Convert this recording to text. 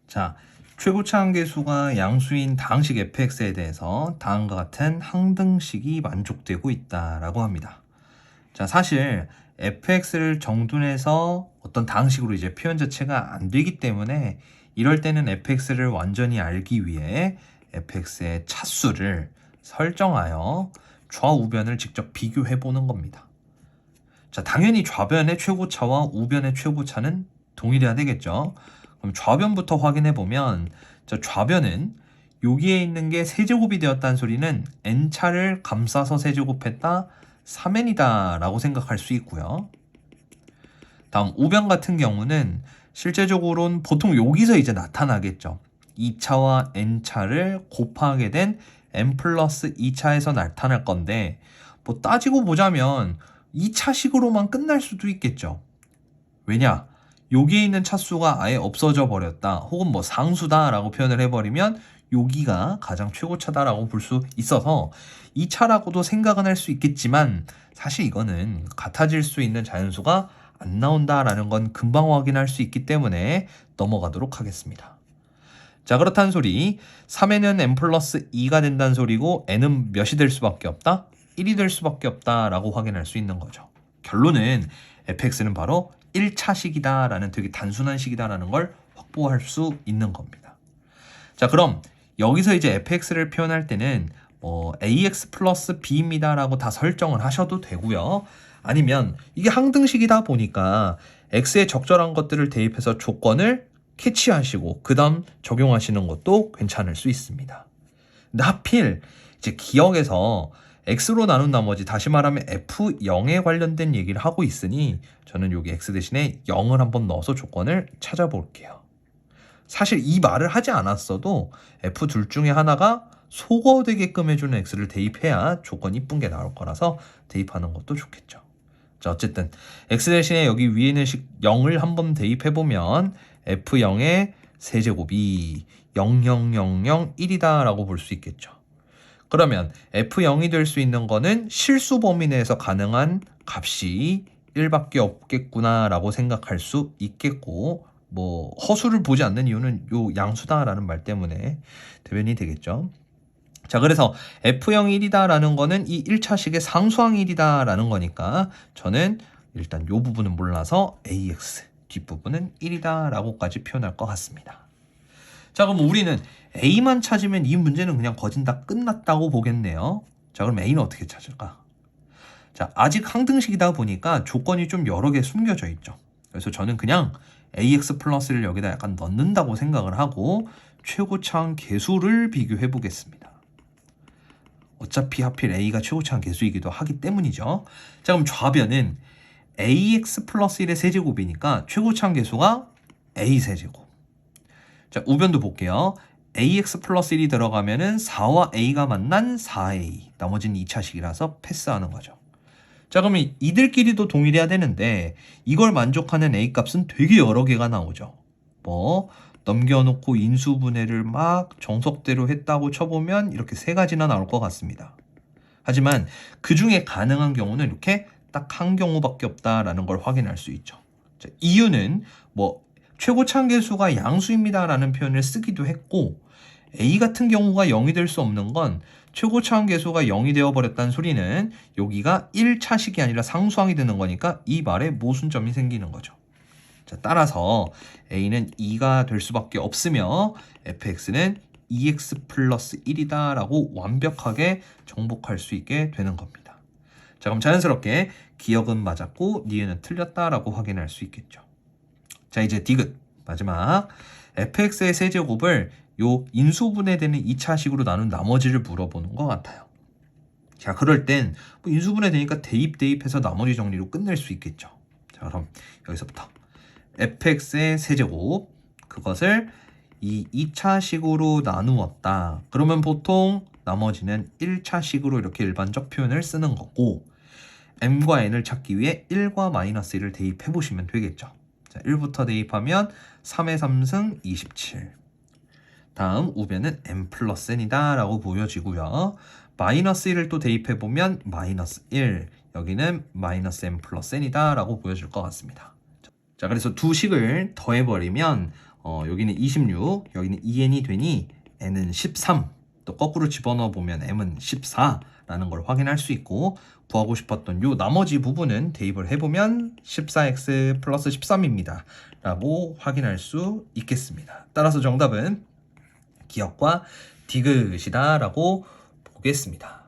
자, 최고차 한계수가 양수인 다항식 fx에 대해서 다음과 같은 항등식이 만족되고 있다라고 합니다. 자, 사실 fx를 정둔해서 어떤 다항식으로 이제 표현 자체가 안 되기 때문에 이럴 때는 fx를 완전히 알기 위해 fx의 차수를 설정하여 좌우변을 직접 비교해 보는 겁니다. 자, 당연히 좌변의 최고차와 우변의 최고차는 동일해야 되겠죠. 그럼 좌변부터 확인해 보면 저 좌변은 여기에 있는 게 세제곱이 되었다는 소리는 n차를 감싸서 세제곱했다 3n이다 라고 생각할 수 있고요. 다음 우변 같은 경우는 실제적으로는 보통 여기서 이제 나타나겠죠. 2차와 n차를 곱하게 된 n 플러스 2차에서 나타날 건데 뭐 따지고 보자면 2차식으로만 끝날 수도 있겠죠. 왜냐? 여기에 있는 차수가 아예 없어져 버렸다. 혹은 뭐 상수다 라고 표현을 해버리면 여기가 가장 최고차다라고 볼 수 있어서 2차라고도 생각은 할 수 있겠지만 사실 이거는 같아질 수 있는 자연수가 안 나온다라는 건 금방 확인할 수 있기 때문에 넘어가도록 하겠습니다. 자, 그렇다는 소리 3n은 n 플러스 2가 된다는 소리고 n은 몇이 될 수밖에 없다? 1이 될 수밖에 없다라고 확인할 수 있는 거죠. 결론은 fx는 바로 1차식이다 라는 되게 단순한 식이다라는 걸 확보할 수 있는 겁니다. 자, 그럼 여기서 이제 fx를 표현할 때는 ax 플러스 b입니다 라고 다 설정을 하셔도 되고요. 아니면 이게 항등식이다 보니까 x에 적절한 것들을 대입해서 조건을 캐치하시고 그 다음 적용하시는 것도 괜찮을 수 있습니다. 근데 하필 이제 기억에서 x로 나눈 나머지 다시 말하면 f0에 관련된 얘기를 하고 있으니 저는 여기 x 대신에 0을 한번 넣어서 조건을 찾아볼게요. 사실 이 말을 하지 않았어도 f 둘 중에 하나가 소거되게끔 해주는 x를 대입해야 조건이 이쁜 게 나올 거라서 대입하는 것도 좋겠죠. 자, 어쨌든 x 대신에 여기 위에 있는 0을 한번 대입해보면 f0의 세제곱이 0,0,0,0,1이다 라고 볼 수 있겠죠. 그러면 f0이 될 수 있는 거는 실수 범위 내에서 가능한 값이 1밖에 없겠구나 라고 생각할 수 있겠고, 뭐 허수를 보지 않는 이유는 요 양수다라는 말 때문에 대변이 되겠죠. 자, 그래서 f0이 1이다 라는 거는 이 1차식의 상수항이 1이다 라는 거니까 저는 일단 요 부분은 몰라서 ax, 뒷부분은 1이다 라고까지 표현할 것 같습니다. 자, 그럼 우리는 a만 찾으면 이 문제는 그냥 거진 다 끝났다고 보겠네요. 자, 그럼 a는 어떻게 찾을까? 자, 아직 항등식이다 보니까 조건이 좀 여러 개 숨겨져 있죠. 그래서 저는 그냥 ax 플러스를 여기다 약간 넣는다고 생각을 하고 최고차항 계수를 비교해 보겠습니다. 어차피 하필 a가 최고차항 계수이기도 하기 때문이죠. 자, 그럼 좌변은 ax 플러스 1의 세제곱이니까 최고차항 계수가 a 세제곱. 자, 우변도 볼게요. ax 플러스 1이 들어가면은 4와 a가 만난 4a. 나머지는 2차식이라서 패스하는 거죠. 자, 그러면 이들끼리도 동일해야 되는데 이걸 만족하는 a 값은 되게 여러 개가 나오죠. 뭐 넘겨놓고 인수분해를 막 정석대로 했다고 쳐보면 이렇게 세 가지나 나올 것 같습니다. 하지만 그 중에 가능한 경우는 이렇게 딱 한 경우밖에 없다라는 걸 확인할 수 있죠. 자, 이유는 뭐 최고차항 계수가 양수입니다 라는 표현을 쓰기도 했고 a 같은 경우가 0이 될 수 없는 건 최고차항 계수가 0이 되어버렸다는 소리는 여기가 1차식이 아니라 상수항이 되는 거니까 이 말에 모순점이 생기는 거죠. 자, 따라서 a는 2가 될 수밖에 없으며 fx는 2x 플러스 1이다 라고 완벽하게 정복할 수 있게 되는 겁니다. 자, 그럼 자연스럽게 기억은 맞았고 니은은 틀렸다 라고 확인할 수 있겠죠. 자, 이제 디귿 마지막 fx의 세제곱을 요 인수분해되는 2차식으로 나눈 나머지를 물어보는 것 같아요. 자, 그럴 땐 뭐 인수분해되니까 대입해서 나머지 정리로 끝낼 수 있겠죠. 자, 그럼 여기서부터 fx의 세제곱 그것을 이 2차식으로 나누었다. 그러면 보통 나머지는 1차식으로 이렇게 일반적 표현을 쓰는 거고 m과 n을 찾기 위해 1과 마이너스 1을 대입해 보시면 되겠죠. 자, 1부터 대입하면 3의 3승 27. 다음 우변은 n 플러스 n이다 라고 보여지고요. 마이너스 1을 또 대입해 보면 마이너스 1. 여기는 마이너스 n 플러스 n이다 라고 보여질 것 같습니다. 자, 그래서 두 식을 더해버리면 여기는 26, 여기는 2n이 되니 n은 13, 또 거꾸로 집어넣어 보면 m은 14라는 걸 확인할 수 있고, 구하고 싶었던 요 나머지 부분은 대입을 해보면 14x 플러스 13입니다 라고 확인할 수 있겠습니다. 따라서 정답은 기역과 디귿이다 라고 보겠습니다.